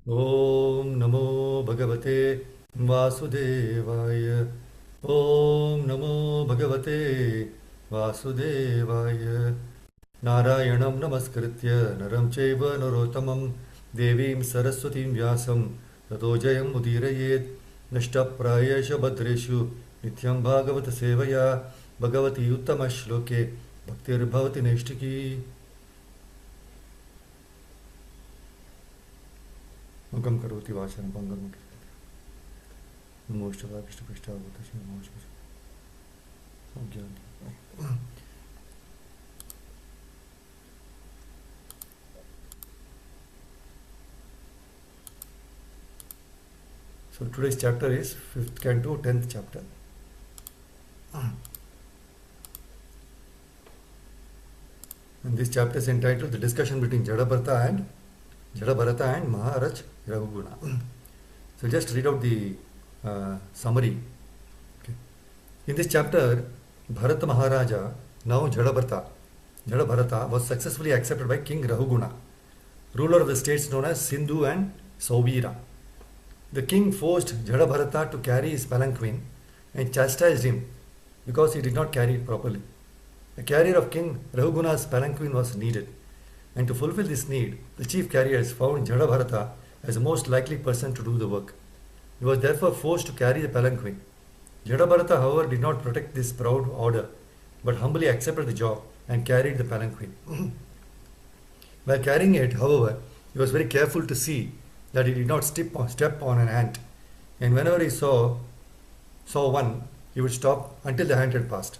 Om Namo Bhagavate Vasudevaya. Om Namo Bhagavate Vasudevaya. Narayanam Namaskritya Naram Chaiva Narottamam Devim Saraswatim Vyasam Tato Jayam Udirayet Nashtaprayesha Bhadreshu Nityam Bhagavata Sevaya Bhagavati Uttama Shloke Bhaktir Bhavati Neshtiki. Mukam Karoti Vachanam Pangam Namaskar Krishna Krishna Bhutashi Namaskar. So today's chapter is 5th canto, 10th chapter. And this chapter is entitled The Discussion Between Jadabharata and Maharaj Raghuguna. So just read out the summary. Okay. In this chapter, Bharata Maharaja, now Jadabharata, was successfully accepted by King Raghuguna, ruler of the states known as Sindhu and Sauvira. The king forced Jadabharata to carry his palanquin and chastised him because he did not carry it properly. A carrier of King Raghuguna's palanquin was needed, and to fulfill this need, the chief carriers found Jadabharata as the most likely person to do the work. He was therefore forced to carry the palanquin. Jadabharata, however, did not protect this proud order, but humbly accepted the job and carried the palanquin. While carrying it, however, he was very careful to see that he did not step on an ant, and whenever he saw one, he would stop until the ant had passed.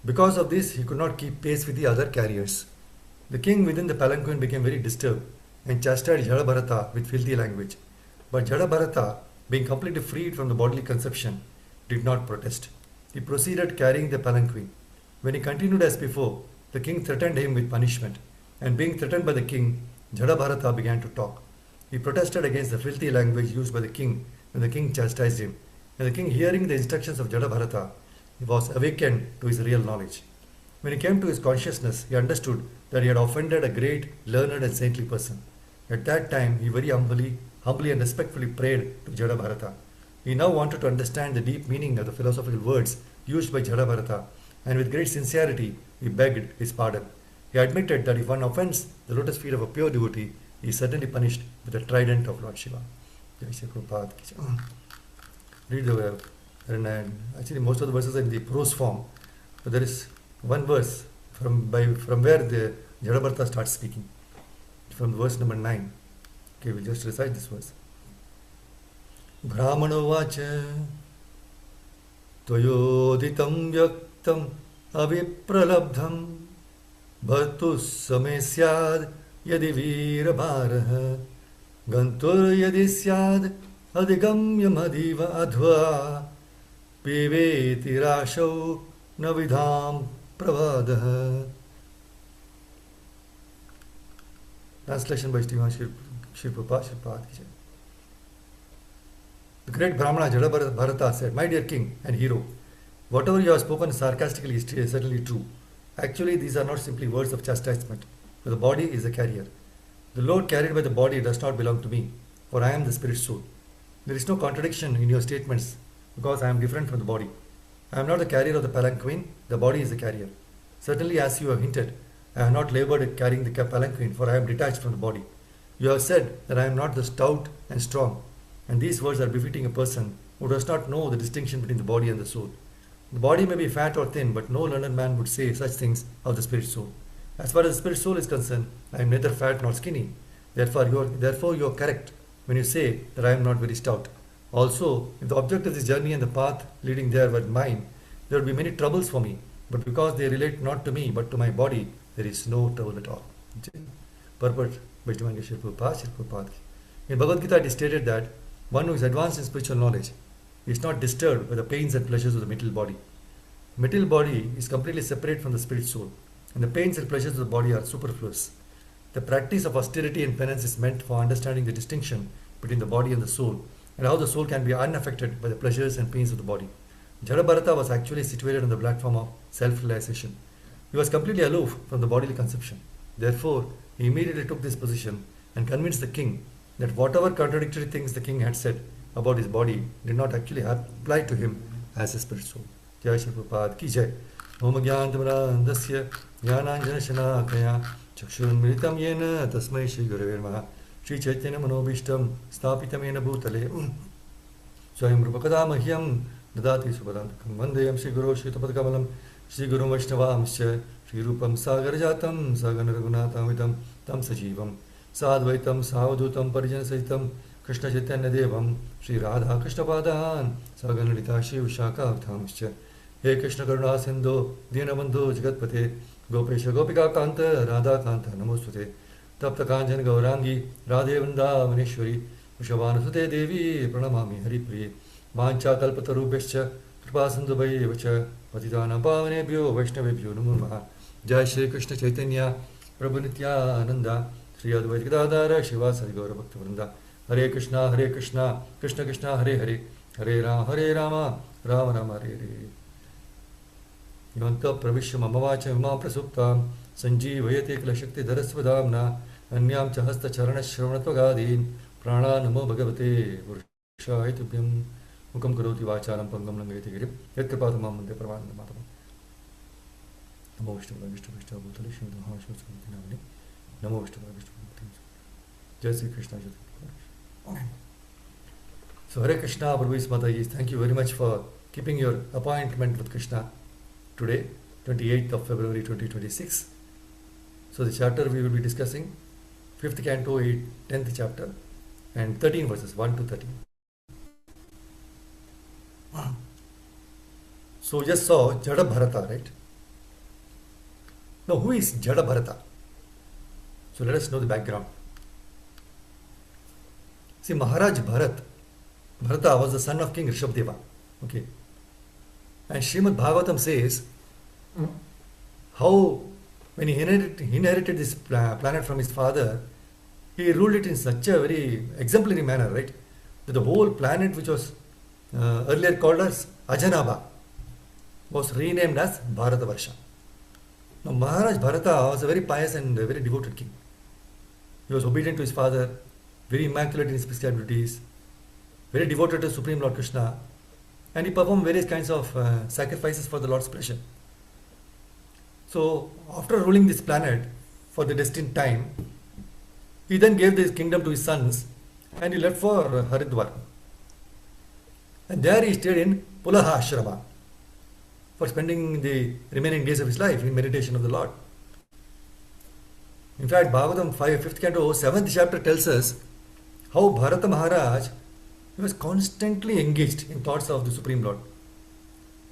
Because of this, he could not keep pace with the other carriers. The king within the palanquin became very disturbed and chastised Jadabharata with filthy language. But Jadabharata, being completely freed from the bodily conception, did not protest. He proceeded carrying the palanquin. When he continued as before, the king threatened him with punishment, and being threatened by the king, Jadabharata began to talk. He protested against the filthy language used by the king when the king chastised him. And the king, hearing the instructions of Jadabharata, was awakened to his real knowledge. When he came to his consciousness, he understood that he had offended a great, learned and saintly person. At that time, he very humbly and respectfully prayed to Jadabharata. He now wanted to understand the deep meaning of the philosophical words used by Jadabharata, and with great sincerity, he begged his pardon. He admitted that if one offends the lotus feet of a pure devotee, he is certainly punished with the trident of Lord Shiva. Jai Shri Prabhupada ki jai. Read the and actually most of the verses are in the prose form, but there is one verse from where the Jadabharata starts speaking, from verse number 9. Okay, we'll just recite this verse. Brahmano vacha Toyoditam yaktam avipralabdham bhartus same syad yadi veera bharah gantur yadi syad adigamya madiva adhva piveti rashau navidham pravadah. Translation by Shri Prabhupada. The great Brahmana Jadabharata said, "My dear king and hero, whatever you have spoken sarcastically is certainly true. Actually, these are not simply words of chastisement, for the body is a carrier. The load carried by the body does not belong to me, for I am the spirit soul. There is no contradiction in your statements, because I am different from the body. I am not the carrier of the palanquin, the body is the carrier. Certainly, as you have hinted, I have not labored at carrying the palanquin, for I am detached from the body. You have said that I am not the stout and strong, and these words are befitting a person who does not know the distinction between the body and the soul. The body may be fat or thin, but no learned man would say such things of the spirit soul. As far as the spirit soul is concerned, I am neither fat nor skinny. Therefore, you are correct when you say that I am not very stout. Also, if the object of this journey and the path leading there were mine, there would be many troubles for me. But because they relate not to me but to my body, there is no trouble at all." Purport by Shri Prabhupada. In Bhagavad Gita, it is stated that one who is advanced in spiritual knowledge is not disturbed by the pains and pleasures of the material body. Material body is completely separate from the spirit soul, and the pains and pleasures of the body are superfluous. The practice of austerity and penance is meant for understanding the distinction between the body and the soul, and how the soul can be unaffected by the pleasures and pains of the body. Jadabharata was actually situated on the platform of self-realization. He was completely aloof from the bodily conception. Therefore, he immediately took this position and convinced the king that whatever contradictory things the king had said about his body did not actually apply to him as a spirit soul. Jai Shri Prabhupada ki jai. Om Gyantamrandasya Jnananjana Shanakaya Chakshurmritam Yena Tasmai Shri Gurave Namaha Shri Chaitanya Manobishtam Stapitam Yena Bhutale Swayam Rupakada Mahyam Dadati Subhadantakam Vandayam Shri Guru Shri Tapadkamalam Shri Guru Vaishnavamsya Shri Rupam Sagar Jatam Sagan Raghunatham Vidam Tam Sajivam Sadvaitam Savadutam Parijan Sahitam Krishna Chaitanya Devam Shri Radha Krishna Padahan Sagan Lita Shri Vishaka Avdhamsya He Krishna Karuna Sindhu Dinabandhu Jagatpate Gopesha Gopika Kanta Radha Kanta Namostute Tapta Kanjan Gaurangi Radhe Vrindavaneshwari Vrishabhanasute Devi Pranamami Haripriye Mancha Kalpatarubhescha Kripa Sindhu Vacha Patitanam Pavanebhyo Vaishnavebhyo Namo Namaha Jai Shri Krishna Chaitanya Prabhu Nityananda Shri Advaita Gadadhara Shivasari Gaura Bhakta Vrinda Hare Krishna Krishna Krishna Hare Hare Hare Rama Rama Rama Hare Hare Yanta Pravishya Mamavacha Vima Prasuptam Sanjeevayate Kila Shakti Dharasvadamna Anyam Chahasta Charana Shravanatvagadim Prana Namo Bhagavate Vurshaya Tubhyam Mukam Karoti Vacharam Pangam Langayati Girip Yatkapatamam Mande Pravananda Matam Namo Vishnu Vishnu Bhutale Shri Mahashya Samudinavani Namo Vishnu Vishnu Jai Sri Krishna Jai. So Hare Krishna, Prabhu's Mataji, thank you very much for keeping your appointment with Krishna today, 28th of February 2026. So the chapter we will be discussing, 5th canto, 10th chapter, and 13 verses, 1 to 13. So we just saw Jada Bharata, right? Now who is Jada Bharata? So let us know the background. See, Maharaj Bharata was the son of King Rishabdeva. Okay. And Srimad Bhagavatam says how when he inherited this planet from his father, he ruled it in such a very exemplary manner, right? That the whole planet, which was earlier called as Ajanaba, was renamed as Bharatavarsha. Now Maharaj Bharata was a very pious and a very devoted king. He was obedient to his father, very immaculate in his spiritual duties, very devoted to Supreme Lord Krishna, and he performed various kinds of sacrifices for the Lord's pleasure. So, after ruling this planet for the destined time, he then gave this kingdom to his sons and he left for Haridwar. And there he stayed in Pulaha Ashrama for spending the remaining days of his life in meditation of the Lord. In fact, Bhagavatam 5th canto, 7th chapter tells us how Bharata Maharaj was constantly engaged in thoughts of the Supreme Lord.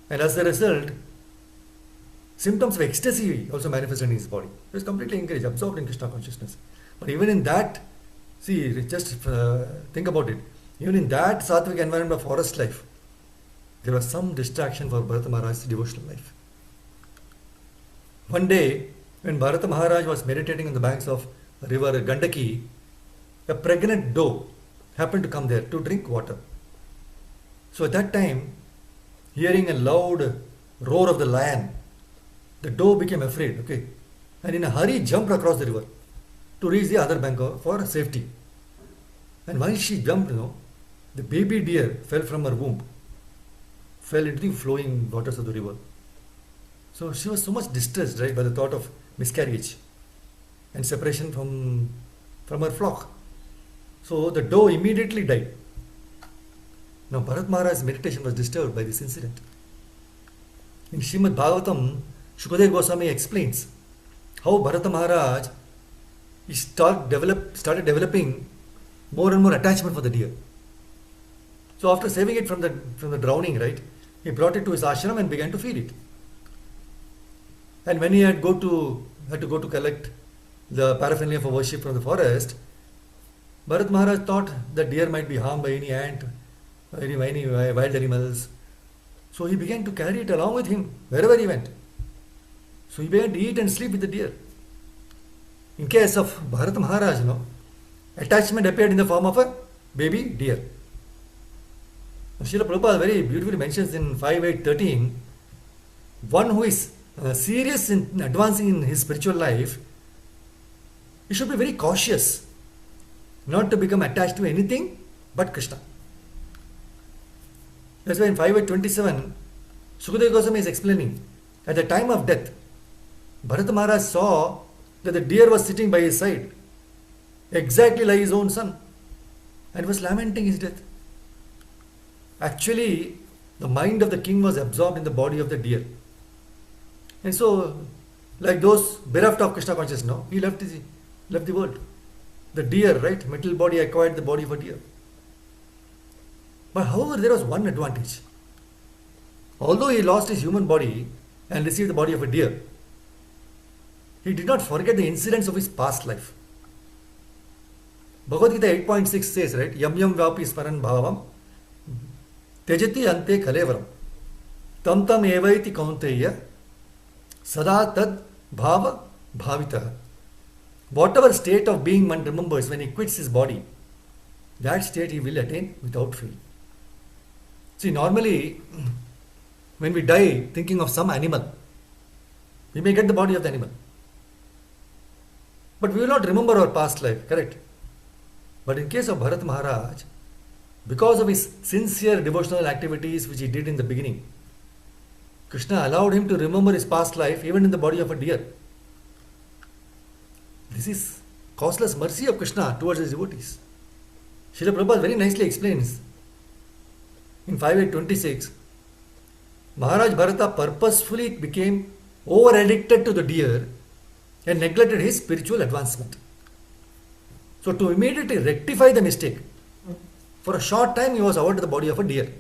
And as a result, symptoms of ecstasy also manifested in his body. He was completely engaged, absorbed in Krishna consciousness. But even in that, see, just think about it. Even in that sattvic environment of forest life, there was some distraction for Bharata Maharaj's devotional life. One day, when Bharata Maharaj was meditating on the banks of river Gandaki, a pregnant doe happened to come there to drink water. So at that time, hearing a loud roar of the lion, the doe became afraid, okay, and in a hurry jumped across the river to reach the other bank for safety. And while she jumped, the baby deer fell from her womb, fell into the flowing waters of the river. So she was so much distressed, right, by the thought of miscarriage and separation from her flock. So the doe immediately died. Now Bharat Maharaj's meditation was disturbed by this incident. In Srimad Bhagavatam, Shukadeva Goswami explains how Bharata Maharaj started developing more and more attachment for the deer. So after saving it from the drowning, right, he brought it to his ashram and began to feed it. And when he had to go to collect the paraphernalia for worship from the forest, Bharat Maharaj thought that deer might be harmed by any ant, any wild animals. So he began to carry it along with him wherever he went. So he began to eat and sleep with the deer. In case of Bharat Maharaj, attachment appeared in the form of a baby deer. Srila Prabhupada very beautifully mentions in 5.8.13, one who is serious in advancing in his spiritual life, he should be very cautious not to become attached to anything but Krishna. That's why in 5:27, Sukadeva Goswami is explaining, at the time of death, Bharata Maharaj saw that the deer was sitting by his side, exactly like his own son, and was lamenting his death. Actually, the mind of the king was absorbed in the body of the deer. And so, like those bereft of Krishna consciousness, no, he left the world. The deer, right? Metal body acquired the body of a deer. But however, there was one advantage. Although he lost his human body and received the body of a deer, he did not forget the incidents of his past life. Bhagavad Gita 8.6 says, right? Yam yam vapi smaran bhavam tejati ante kalevaram tam tam evaiti kaunteya sada tad bhava bhavita. Whatever state of being one remembers when he quits his body, that state he will attain without fail. See, normally, when we die thinking of some animal, we may get the body of the animal. But we will not remember our past life, correct? But in case of Bharat Maharaj, because of his sincere devotional activities which he did in the beginning, Krishna allowed him to remember his past life even in the body of a deer. This is causeless mercy of Krishna towards his devotees. Srila Prabhupada very nicely explains in 5.826, Maharaj Bharata purposefully became over addicted to the deer and neglected his spiritual advancement. So to immediately rectify the mistake, for a short time he was awarded the body of a deer.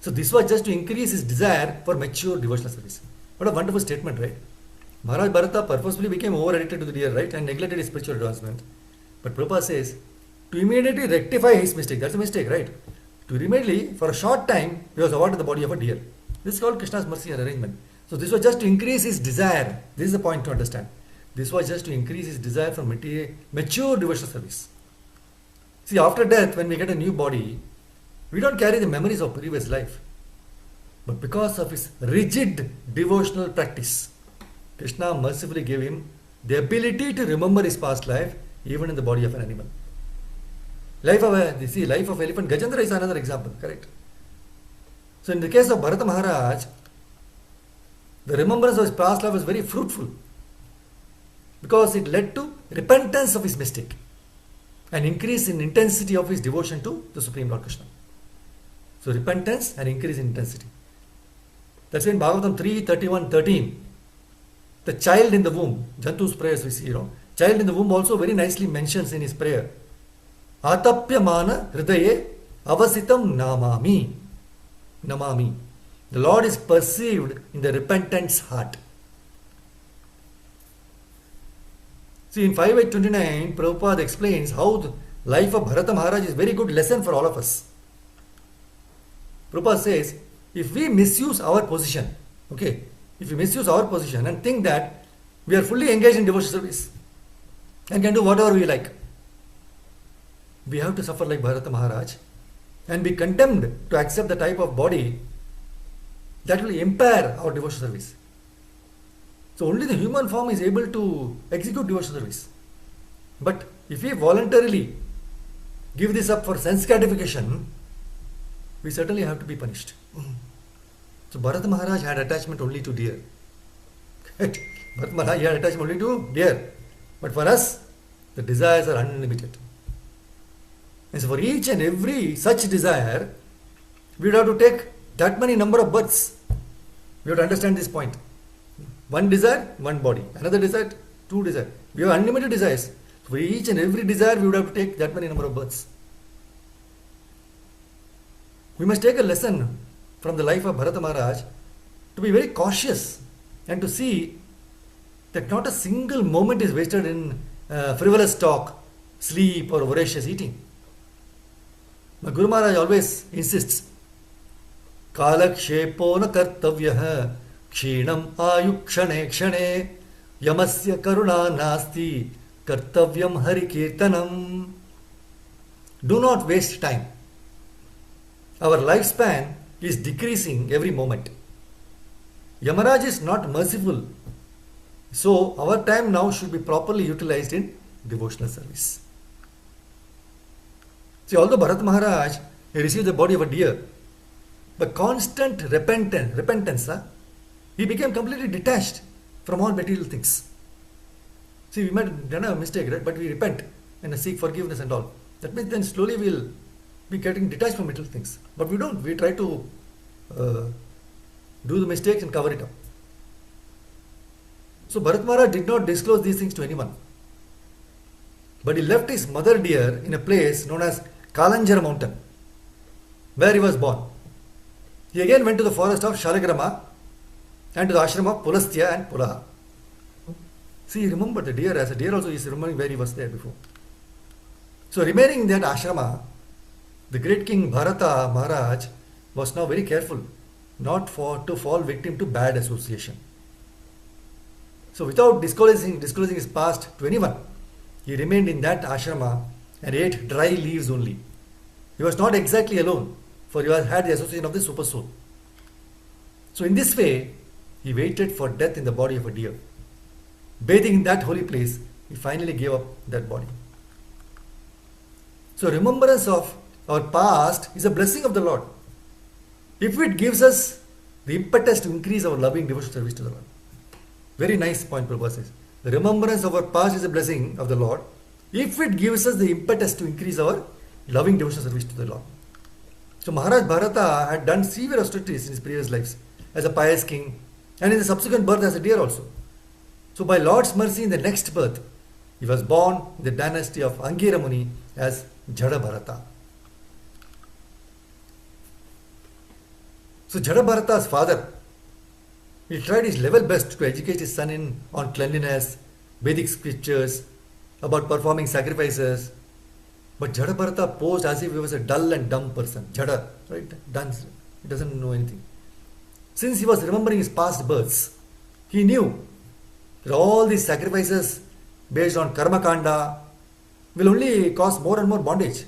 So this was just to increase his desire for mature devotional service. What a wonderful statement, right? Maharaj Bharata purposefully became over addicted to the deer, right, and neglected his spiritual advancement. But Prabhupada says, to immediately rectify his mistake, that's a mistake, right? To immediately, for a short time, he was awarded the body of a deer. This is called Krishna's mercy and arrangement. So this was just to increase his desire. This is the point to understand. This was just to increase his desire for mature devotional service. See, after death, when we get a new body, we don't carry the memories of previous life. But because of his rigid devotional practice, Krishna mercifully gave him the ability to remember his past life even in the body of an animal. Life of elephant, Gajendra is another example, correct? So in the case of Bharata Maharaj, the remembrance of his past life was very fruitful because it led to repentance of his mistake and increase in intensity of his devotion to the Supreme Lord Krishna. So repentance and increase in intensity. That's why in Bhagavatam 3:31-13, the child in the womb, Jantu's prayers we see, child in the womb also very nicely mentions in his prayer, Atapyamana hridaye avasitam namami. The Lord is perceived in the repentant's heart. See, in 5.829, Prabhupada explains how the life of Bharata Maharaj is a very good lesson for all of us. Prabhupada says, if we misuse our position, if we misuse our position and think that we are fully engaged in devotional service and can do whatever we like, we have to suffer like Bharata Maharaj and be condemned to accept the type of body that will impair our devotional service. So only the human form is able to execute devotional service. But if we voluntarily give this up for sense gratification, we certainly have to be punished. So Bharata Maharaj had attachment only to deer. Bharata Maharaj had attachment only to deer. But for us, the desires are unlimited. And so for each and every such desire, we would have to take that many number of births. We have to understand this point. One desire, one body. Another desire, two desires. We have unlimited desires. For each and every desire, we would have to take that many number of births. We must take a lesson from the life of Bharata Maharaj to be very cautious and to see that not a single moment is wasted in frivolous talk, sleep or voracious eating. My Guru Maharaj always insists, Kalakshepo na kartavyah kshinam ayukshane kshane yamasya karuna nasti kartavyam harikirtanam. Do not waste time. Our lifespan is decreasing every moment. Yamaraj is not merciful. So our time now should be properly utilized in devotional service. See, although Bharat Maharaj he received the body of a deer, but constant repentance, he became completely detached from all material things. See, we might have done a mistake, right? But we repent and seek forgiveness and all. That means then slowly we'll be getting detached from material things. But we don't. We try to do the mistakes and cover it up. So Bharat Maharaj did not disclose these things to anyone. But he left his mother deer in a place known as Kalanjara mountain, where he was born. He again went to the forest of Shalagrama and to the ashram of Pulastya and Pulaha. See, he remembered the deer. As a deer also, he is remembering where he was there before. So remaining in that ashrama, the great king Bharata Maharaj was now very careful not to fall victim to bad association. So without disclosing his past to anyone, he remained in that ashrama and ate dry leaves only. He was not exactly alone, for he had the association of the super soul. So in this way, he waited for death in the body of a deer. Bathing in that holy place, he finally gave up that body. So remembrance of our past is a blessing of the Lord. If it gives us the impetus to increase our loving devotional service to the Lord. Very nice point Prabhupada says. The remembrance of our past is a blessing of the Lord if it gives us the impetus to increase our loving devotional service to the Lord. So Maharaj Bharata had done severe austerities in his previous lives as a pious king and in the subsequent birth as a deer also. So by Lord's mercy in the next birth, he was born in the dynasty of Angira Muni as Jada Bharata. So Jada Bharata's father, he tried his level best to educate his son on cleanliness, Vedic scriptures, about performing sacrifices. But Jada Bharata posed as if he was a dull and dumb person. Jada, right? Dunce. He doesn't know anything. Since he was remembering his past births, he knew that all these sacrifices based on karma kanda will only cause more and more bondage.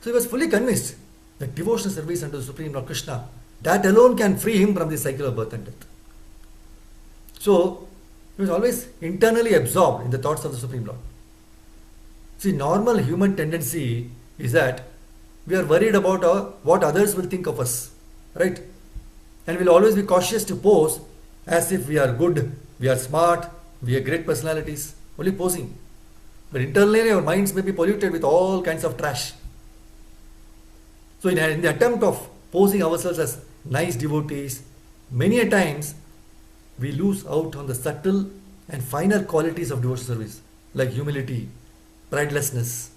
So he was fully convinced that devotional service unto the Supreme Lord Krishna, that alone can free him from the cycle of birth and death. So he was always internally absorbed in the thoughts of the Supreme Lord. See, normal human tendency is that we are worried about what others will think of us, right? And we'll always be cautious to pose as if we are good, we are smart, we are great personalities, only posing. But internally our minds may be polluted with all kinds of trash. So in the attempt of posing ourselves as nice devotees, many a times we lose out on the subtle and finer qualities of devotional service, like humility, pridelessness,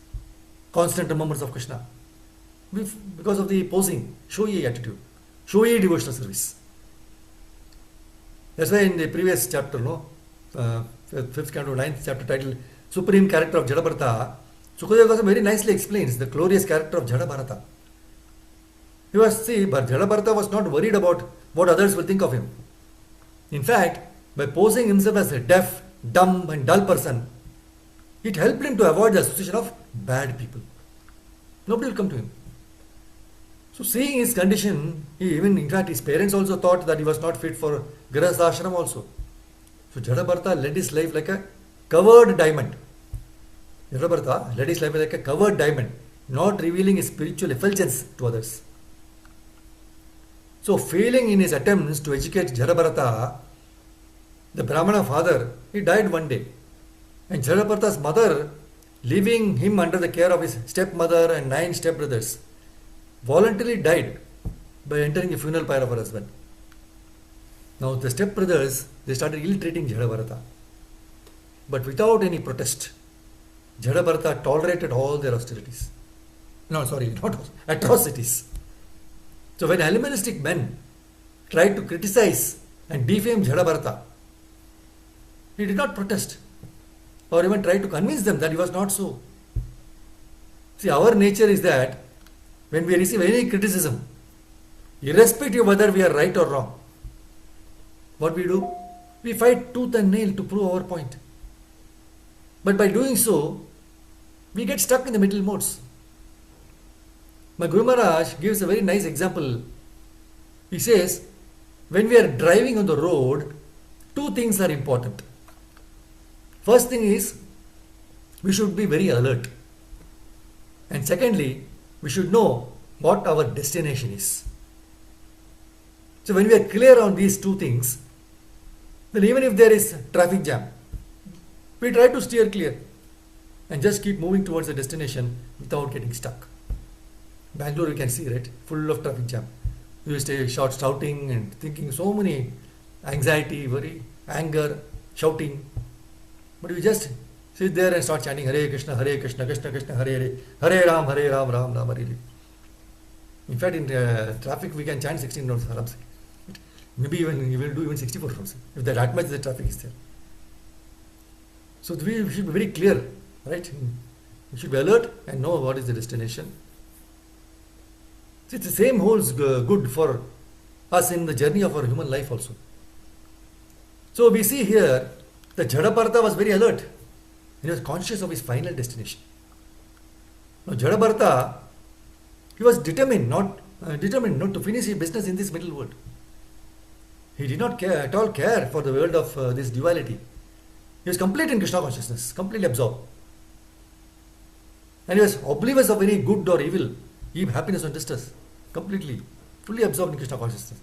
constant remembrance of Krishna, because of the posing, showy attitude, showy devotional service. That's why in the previous chapter, 5th canto, 9th chapter titled Supreme Character of Jada Bharata, Sukadeva Goswami very nicely explains the glorious character of Jada Bharata. But Jada Bharata was not worried about what others will think of him. In fact, by posing himself as a deaf, dumb and dull person, it helped him to avoid the association of bad people. Nobody will come to him. So seeing his condition, in fact his parents also thought that he was not fit for Grihastha ashram also. So Jada Bharata led his life like a covered diamond. Jada Bharata led his life like a covered diamond, not revealing his spiritual effulgence to others. So failing in his attempts to educate Jada Bharata, the Brahmana father, he died one day. And Jada Bharata's mother, leaving him under the care of his stepmother and 9 stepbrothers, voluntarily died by entering the funeral pyre of her husband. Now the stepbrothers, they started ill-treating Jada Bharata. But without any protest, Jada Bharata tolerated all their austerities. Not atrocities. So when animalistic men tried to criticize and defame Jada Bharata, he did not protest or even try to convince them that he was not so. See, our nature is that when we receive any criticism, irrespective of whether we are right or wrong, what we do? We fight tooth and nail to prove our point. But by doing so, we get stuck in the middle modes. My Guru Maharaj gives a very nice example. He says, when we are driving on the road, 2 things are important. First thing is, we should be very alert. And secondly, we should know what our destination is. So when we are clear on these two things, then even if there is traffic jam, we try to steer clear and just keep moving towards the destination without getting stuck. Bangalore, you can see, right? Full of traffic jam. You stay shouting and thinking so many anxiety, worry, anger, shouting. But you just sit there and start chanting Hare Krishna, Krishna Krishna, Hare Hare, Ram Ram, Hare Hare. In fact, in traffic, we can chant 16 rounds. Maybe even you will do even 64 rounds if that much the traffic is there. So we should be very clear, right? We should be alert and know what is the destination. See, the same holds good for us in the journey of our human life also. So we see here that Jadabharata was very alert. He was conscious of his final destination. Now Jadabharata, he was determined not to finish his business in this middle world. He did not at all care for the world of this duality. He was complete in Krishna consciousness, completely absorbed. And he was oblivious of any good or evil, even happiness or distress, completely, fully absorbed in Krishna consciousness.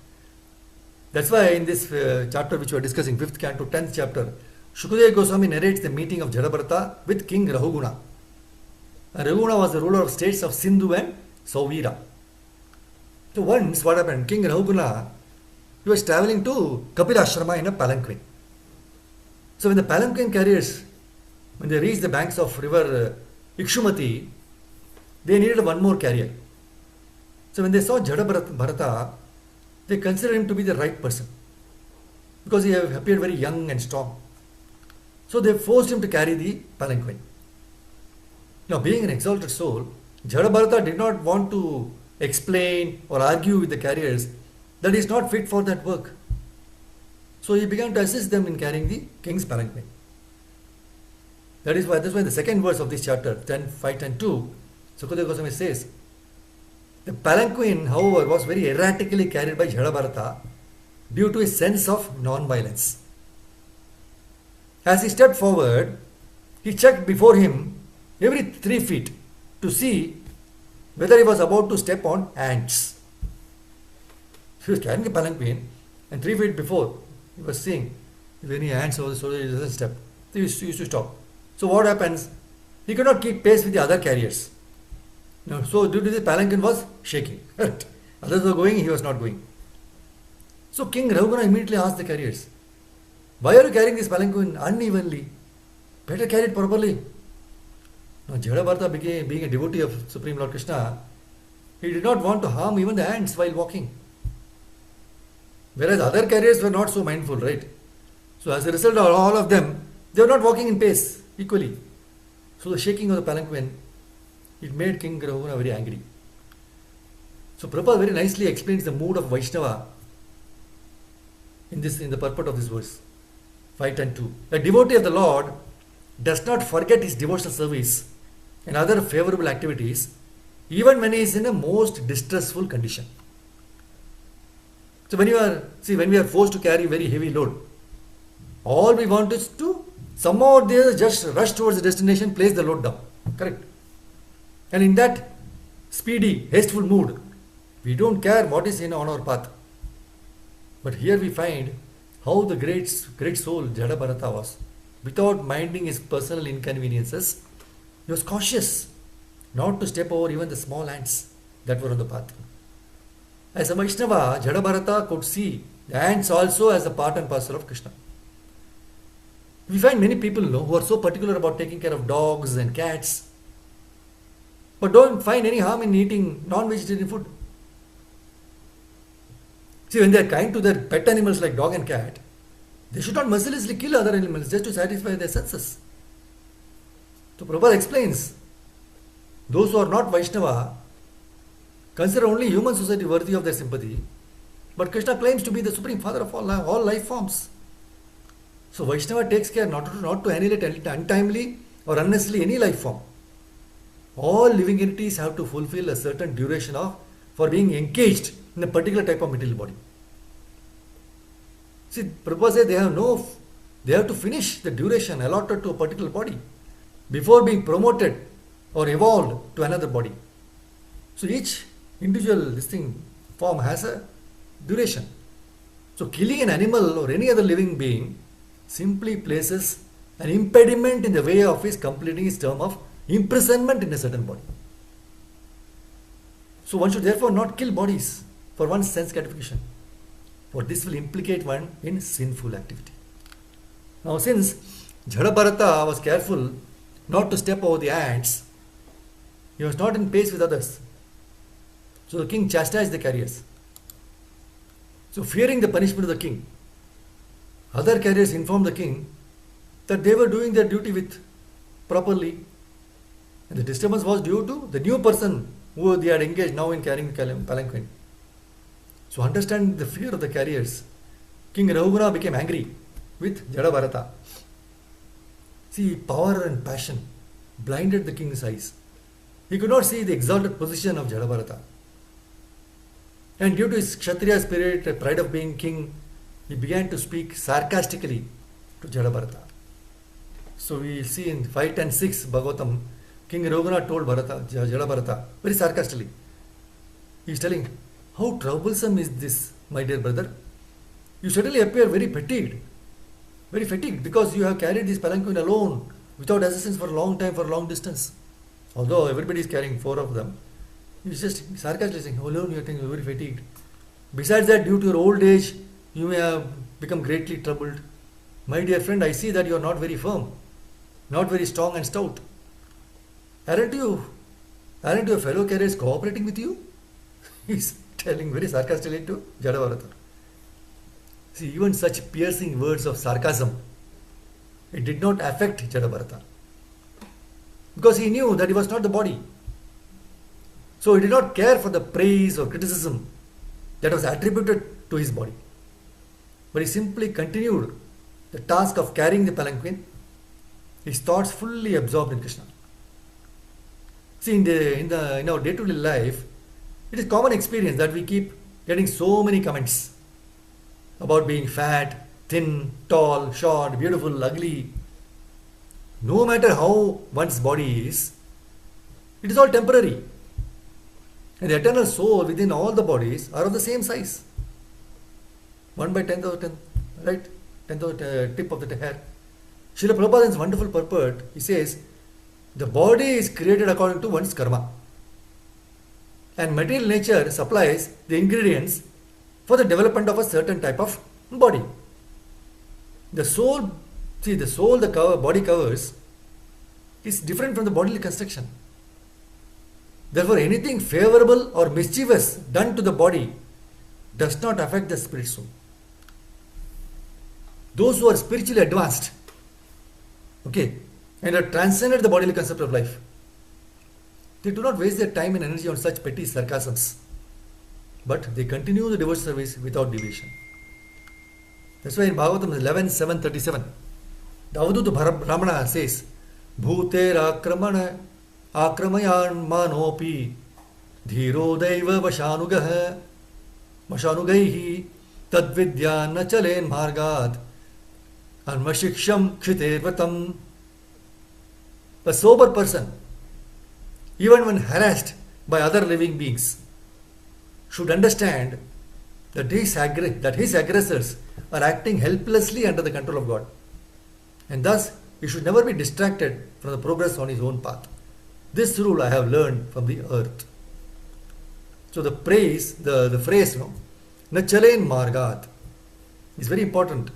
That's why in this chapter which we are discussing, 5th canto, 10th chapter, Shukadeva Goswami narrates the meeting of Jadabharata with King Rahuguna. And Rahuguna was the ruler of states of Sindhu and Sauvira. So once what happened, King Rahuguna, he was traveling to Kapila Ashrama in a palanquin. So when the palanquin carriers, when they reached the banks of river Ikshumati, they needed one more carrier. So when they saw Jadabharata, they considered him to be the right person because he appeared very young and strong. So they forced him to carry the palanquin. Now, being an exalted soul, Jadabharata did not want to explain or argue with the carriers that he is not fit for that work. So he began to assist them in carrying the king's palanquin. That's why the second verse of this chapter, 5:10-2, Sukadeva Goswami says, the palanquin, however, was very erratically carried by Jadabharata due to his sense of non-violence. As he stepped forward, he checked before him every 3 feet to see whether he was about to step on ants. He was carrying the palanquin, and 3 feet before, he was seeing if any ants over the shoulder, he doesn't step. So he used to stop. So what happens? He could not keep pace with the other carriers. No, so due to this, palanquin was shaking. Others were going, he was not going. So King Rahuguna immediately asked the carriers, why are you carrying this palanquin unevenly? Better carry it properly. Now Jadabharata, being a devotee of Supreme Lord Krishna, he did not want to harm even the ants while walking. Whereas other carriers were not so mindful, right? So as a result of all of them, they were not walking in pace equally. So the shaking of the palanquin, it made King Rahuguna very angry. So Prabhupada very nicely explains the mood of Vaishnava in the purport of this verse, 5:10-2. A devotee of the Lord does not forget his devotional service and other favorable activities even when he is in a most distressful condition. So when we are forced to carry very heavy load, all we want is to somehow or the other just rush towards the destination, place the load down. Correct? And in that speedy, hasteful mood, we don't care what is on our path. But here we find how the great soul Jadabharata was. Without minding his personal inconveniences, he was cautious not to step over even the small ants that were on the path. As a Vaishnava, Jadabharata could see the ants also as a part and parcel of Krishna. We find many people who are so particular about taking care of dogs and cats, but don't find any harm in eating non-vegetarian food. See, when they are kind to their pet animals like dog and cat, they should not mercilessly kill other animals just to satisfy their senses. So Prabhupada explains, those who are not Vaishnava consider only human society worthy of their sympathy, but Krishna claims to be the supreme father of all life forms. So Vaishnava takes care not to annihilate untimely or unnecessarily any life form. All living entities have to fulfill a certain duration for being engaged in a particular type of material body. See, Prabhupada says they have to finish the duration allotted to a particular body before being promoted or evolved to another body. So each individual this thing form has a duration. So killing an animal or any other living being simply places an impediment in the way of his completing his term of imprisonment in a certain body. So one should therefore not kill bodies for one's sense gratification, for this will implicate one in sinful activity. Now since Jadabharata was careful not to step over the ants, he was not in pace with others. So the king chastised the carriers. So fearing the punishment of the king, other carriers informed the king that they were doing their duty with properly, and the disturbance was due to the new person who they had engaged now in carrying the palanquin. So understanding the fear of the carriers, King Raghuguna became angry with Jadabharata. See, power and passion blinded the king's eyes. He could not see the exalted position of Jadabharata. And due to his Kshatriya spirit, pride of being king, he began to speak sarcastically to Jadabharata. So we see in 5.10.6 Bhagavatam, King Raghuguna told Jadabharata very sarcastically. He is telling, how troublesome is this, my dear brother? You suddenly appear very fatigued because you have carried this palanquin alone without assistance for a long time, for a long distance. Although everybody is carrying 4 of them, he is just sarcastically saying, alone you are very fatigued. Besides that, due to your old age, you may have become greatly troubled. My dear friend, I see that you are not very firm, not very strong and stout. Aren't your fellow carriers cooperating with you? He is telling very sarcastically to Jadabharata. See, even such piercing words of sarcasm, it did not affect Jadabharata, because he knew that he was not the body. So he did not care for the praise or criticism that was attributed to his body, but he simply continued the task of carrying the palanquin, his thoughts fully absorbed in Krishna. See, in our day-to-day life, it is common experience that we keep getting so many comments about being fat, thin, tall, short, beautiful, ugly. No matter how one's body is, it is all temporary. And the eternal soul within all the bodies are of the same size. 1 by 10,000, right? 10,000 tip of the hair. Srila Prabhupada in his wonderful purport, he says, the body is created according to one's karma. And material nature supplies the ingredients for the development of a certain type of body. The soul, the body covers is different from the bodily construction. Therefore, anything favorable or mischievous done to the body does not affect the spirit soul. Those who are spiritually advanced, and have transcended the bodily concept of life, they do not waste their time and energy on such petty sarcasms, but they continue the devotional service without deviation. That's why in Bhagavatam 11.7.37, the Avadhuta Brahmana says, Bhuter akramayan manopi dhiro daiva vashanugaihi tadvidya na chalen margad anmashiksham kshitervatam. A sober person, even when harassed by other living beings, should understand that his aggressors are acting helplessly under the control of God, and thus he should never be distracted from the progress on his own path. This rule I have learned from the earth. So the phrase, Nachalen Margat, is very important.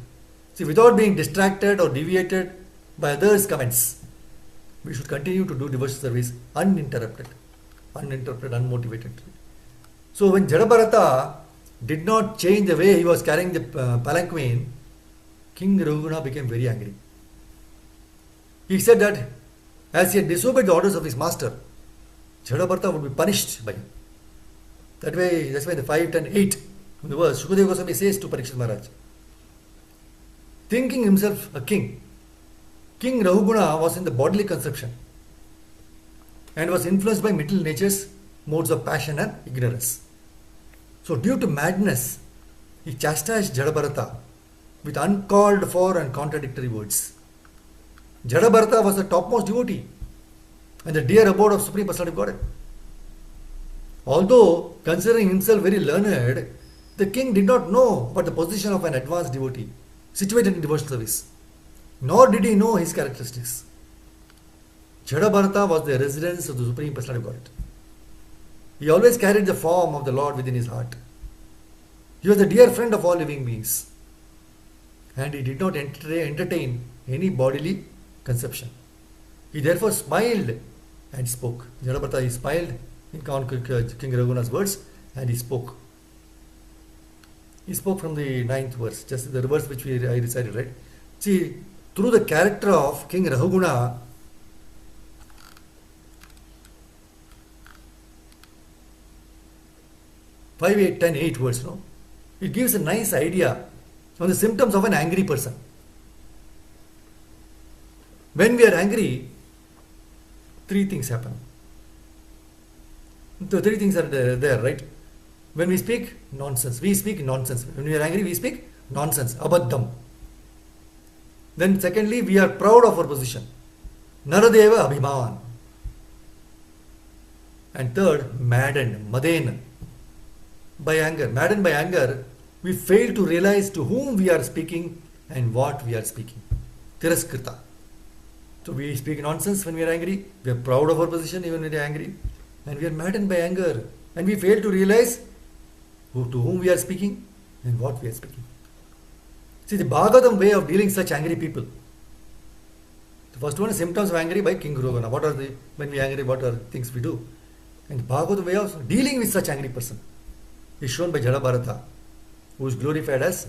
See, without being distracted or deviated by others' comments, we should continue to do devotional service uninterrupted, unmotivated. So when Jadabharata did not change the way he was carrying the palanquin, King Raghuguna became very angry. He said that as he had disobeyed the orders of his master, Jadabharata would be punished by him. That's why in the 5.10.8 in the verse, Shukadeva Goswami says to Parikshit Maharaj, thinking himself a king, King Raghuguna was in the bodily conception and was influenced by material nature's modes of passion and ignorance. So due to madness, he chastised Jadabharata with uncalled for and contradictory words. Jadabharata was the topmost devotee and the dear abode of Supreme Personality of Godhead. Although considering himself very learned, the king did not know about the position of an advanced devotee situated in devotional service, nor did he know his characteristics. Jada Bharata was the residence of the Supreme Personality of Godhead. He always carried the form of the Lord within his heart. He was the dear friend of all living beings, and he did not entertain any bodily conception. He therefore smiled and spoke. Jada Bharata, he smiled in King Raghunath's words, and he spoke. He spoke from the 9th verse, just the verse which I recited, right? See, through the character of King Rahuguna, 5, 8, 10, 8 words, no? It gives a nice idea on the symptoms of an angry person. When we are angry, three things happen. The three things are there, right? When we speak nonsense, we speak nonsense. When we are angry, we speak nonsense, abaddam. Then secondly, we are proud of our position. Naradeva abhiman. And third, maddened, maden. By anger, maddened by anger, we fail to realize to whom we are speaking and what we are speaking. Tiraskrita. So we speak nonsense when we are angry. We are proud of our position even when we are angry. And we are maddened by anger. And we fail to realize to whom we are speaking and what we are speaking. See, the Bhagavatam way of dealing such angry people. The first one is symptoms of angry by King Raghunath. What are the, when we are angry, what are the things we do? And the Bhagavatam way of dealing with such angry person is shown by Jada Bharata, who is glorified as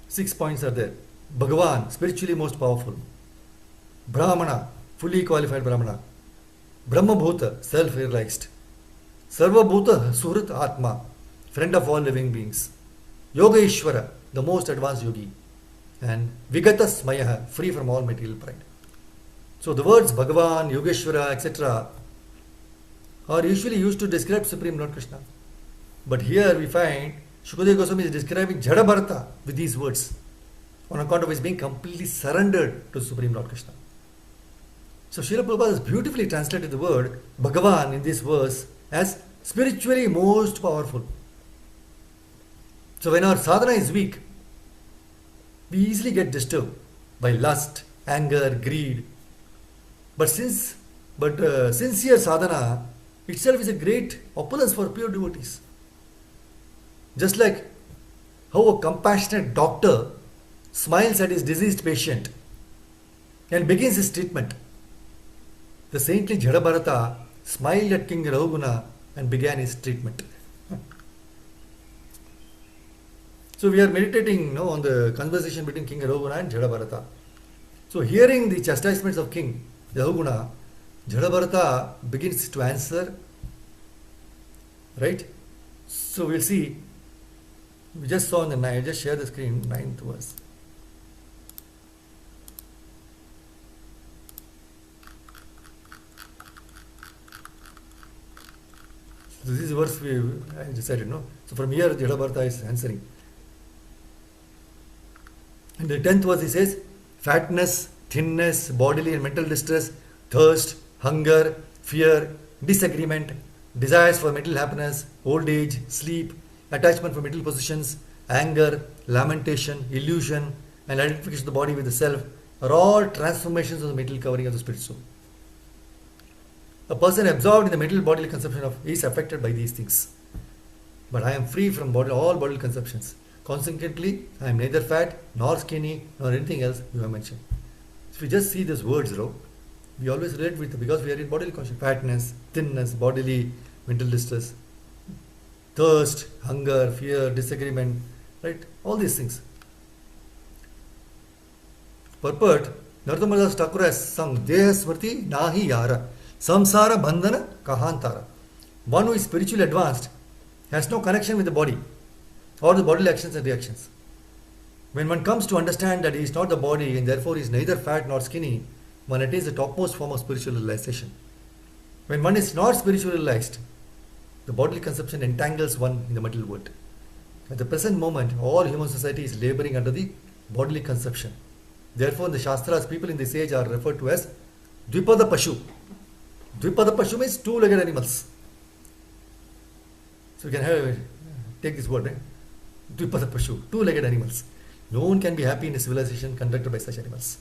6 points are there. Bhagavan, spiritually most powerful. Brahmana, fully qualified Brahmana. Brahma Bhuta, self-realized. Sarva Bhuta, Suhrit Atma, friend of all living beings. Yoga Ishvara, the most advanced yogi. And Vigata Smayaha, free from all material pride. So the words Bhagavan, Yogeshwara, etc. are usually used to describe Supreme Lord Krishna. But here we find Shukadeva Goswami is describing Jada Bharata with these words on account of his being completely surrendered to Supreme Lord Krishna. So Srila Prabhupada has beautifully translated the word Bhagavan in this verse as spiritually most powerful. So when our sadhana is weak, we easily get disturbed by lust, anger, greed. But sincere sadhana itself is a great opulence for pure devotees. Just like how a compassionate doctor smiles at his diseased patient and begins his treatment, the saintly Jada Bharata smiled at King Rahuguna and began his treatment. So we are meditating on the conversation between King Rahuguna and Jada Bharata. So hearing the chastisements of King Rahuguna, Jada Bharata begins to answer, right? So we'll see. We just saw on the 9th, just share the screen, 9th verse. So this is the verse I decided, no? So from here, Jada Bharata is answering. In the 10th verse, he says, fatness, thinness, bodily and mental distress, thirst, hunger, fear, disagreement, desires for mental happiness, old age, sleep, attachment for mental positions, anger, lamentation, illusion, and identification of the body with the self are all transformations of the mental covering of the spirit soul. A person absorbed in the mental bodily conception is affected by these things. But I am free from all bodily conceptions. Consequently, I am neither fat, nor skinny, nor anything else you have mentioned. If we just see these words, we always relate with, because we are in bodily consciousness, fatness, thinness, bodily, mental distress, thirst, hunger, fear, disagreement, right? All these things. Purport, Narottam Das Thakur has sung, Deha Smriti Nahi Yara, Samsara Bandhana Kahantara. One who is spiritually advanced has no connection with the body or the bodily actions and reactions. When one comes to understand that he is not the body and therefore he is neither fat nor skinny, one attains the topmost form of spiritual realization. When one is not spiritually realized, the bodily conception entangles one in the material world. At the present moment, all human society is laboring under the bodily conception. Therefore, in the Shastras, people in this age are referred to as Dvipada Pashu. Dvipada Pashu means two-legged animals. So you can take this word, right? Dvipada Pashu, two-legged animals. No one can be happy in a civilization conducted by such animals.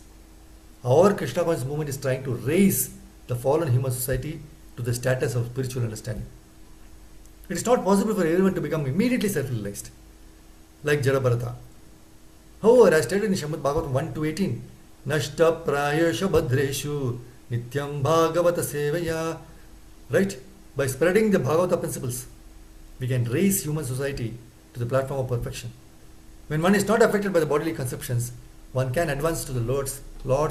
Our Krishna conscious movement is trying to raise the fallen human society to the status of spiritual understanding. It is not possible for everyone to become immediately self-realized, like Jada Bharata. However, as stated in Srimad Bhagavatam 1-18, Nashta Prayesha Bhadreshu Nityam Bhagavata Sevaya. Right? By spreading the Bhagavata principles, we can raise human society to the platform of perfection. When one is not affected by the bodily conceptions, one can advance to the Lord's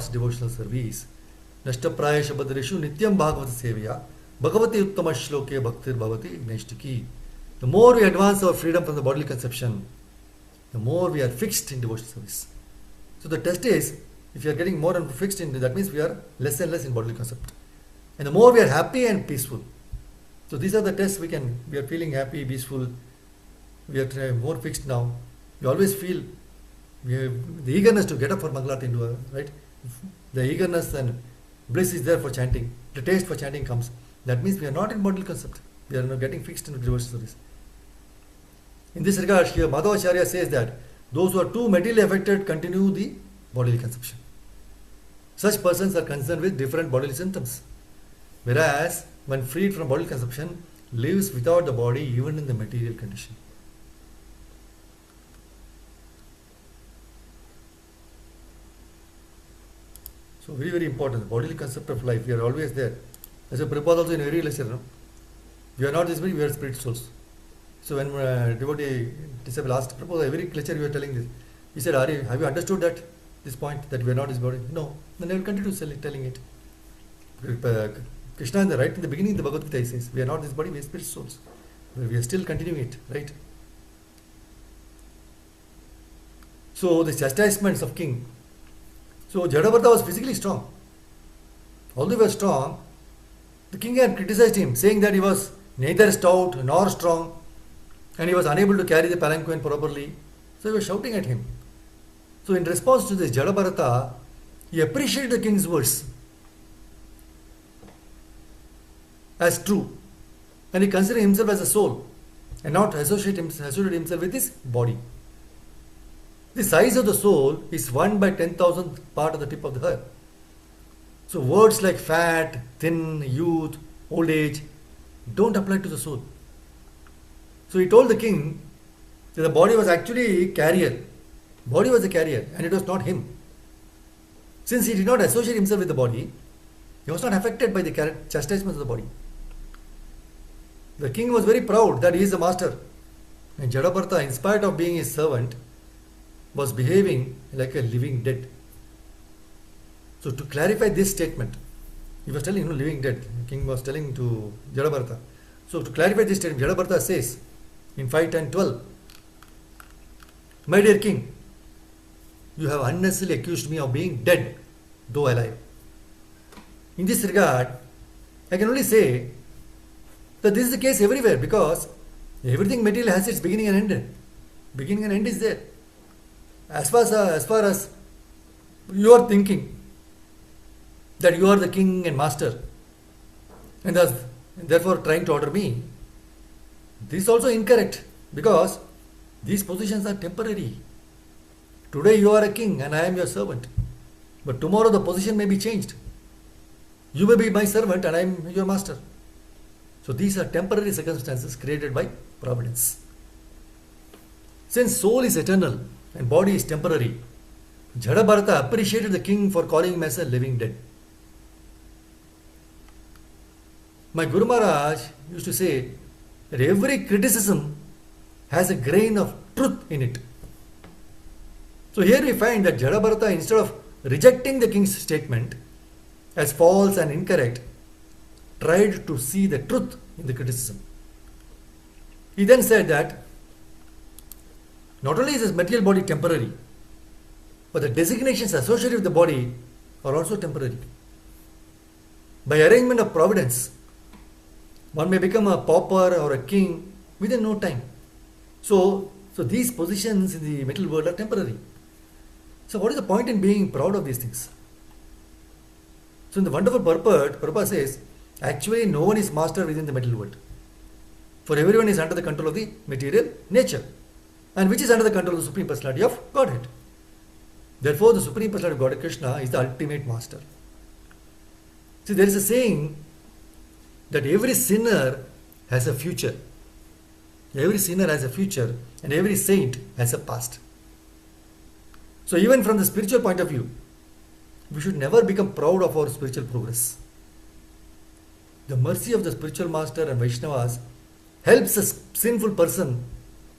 devotional service. Nashta Prayesha Bhadreshu Nityam Bhagavata Sevaya. Bhagavati Uttama Shloke Bhaktir Bhavati Naishtiki. The more we advance our freedom from the bodily conception, the more we are fixed in devotional service. So the test is, if you are getting more and fixed in, that means we are less and less in bodily concept. And the more we are happy and peaceful. So these are the tests we are feeling happy, peaceful, we are more fixed now. We always feel we have the eagerness to get up for Mangalarti, right? The eagerness and bliss is there for chanting. The taste for chanting comes. That means we are not in bodily concept. We are not getting fixed in devotional service. In this regard, here Madhavacharya says that those who are too materially affected continue the bodily conception. Such persons are concerned with different bodily symptoms. Whereas, when freed from bodily conception, lives without the body even in the material condition. So very, very important. The bodily concept of life, we are always there. As a Prabhupada also in every lecture, no? We are not this body, we are spirit souls. So when devotee disciple asked Prabhupada, every lecture you are telling this, he said, have you understood that this point, that we are not this body? No. Then I will continue telling it. Krishna right in the beginning, the Bhagavad Gita says, we are not this body, we are spirit souls. But we are still continuing it, right? So the chastisements of king. So Jadavarta was physically strong. Although he was strong, the king had criticized him, saying that he was neither stout nor strong, and he was unable to carry the palanquin properly. So he was shouting at him. So in response to this, Jadavarta, he appreciated the king's words as true, and he considered himself as a soul and not associated himself with his body. The size of the soul is 1/10,000th part of the tip of the hair. So words like fat, thin, youth, old age don't apply to the soul. So he told the king that the body was actually a carrier. Body was a carrier and it was not him. Since he did not associate himself with the body, he was not affected by the chastisements of the body. The king was very proud that he is the master. And Jadavarta, in spite of being his servant, was behaving like a living dead. So to clarify this statement, he was telling him living dead. The king was telling to Jadavarta. So to clarify this statement, Jadavarta says in 5:10-12, my dear king, you have unnecessarily accused me of being dead, though alive. In this regard, I can only say that this is the case everywhere, because everything material has its beginning and end. Beginning and end is there. As far as you are thinking that you are the king and master, and therefore trying to order me, this is also incorrect, because these positions are temporary. Today you are a king and I am your servant, but tomorrow the position may be changed. You may be my servant and I am your master. So these are temporary circumstances created by providence. Since soul is eternal and body is temporary, Jadabharata appreciated the king for calling him as a living dead. My Guru Maharaj used to say that every criticism has a grain of truth in it. So here we find that Jadabharata, instead of rejecting the king's statement as false and incorrect, tried to see the truth in the criticism. He then said that not only is his material body temporary, but the designations associated with the body are also temporary. By arrangement of providence, one may become a pauper or a king within no time. So these positions in the material world are temporary. So what is the point in being proud of these things? So in the wonderful purport, Prabhupada says, Actually, no one is master within the material world. For everyone is under the control of the material nature, and which is under the control of the Supreme Personality of Godhead. Therefore, the Supreme Personality of Godhead Krishna is the ultimate master. See, there is a saying that every sinner has a future. Every sinner has a future, and every saint has a past. So even from the spiritual point of view, we should never become proud of our spiritual progress. The mercy of the spiritual master and Vaishnavas helps a sinful person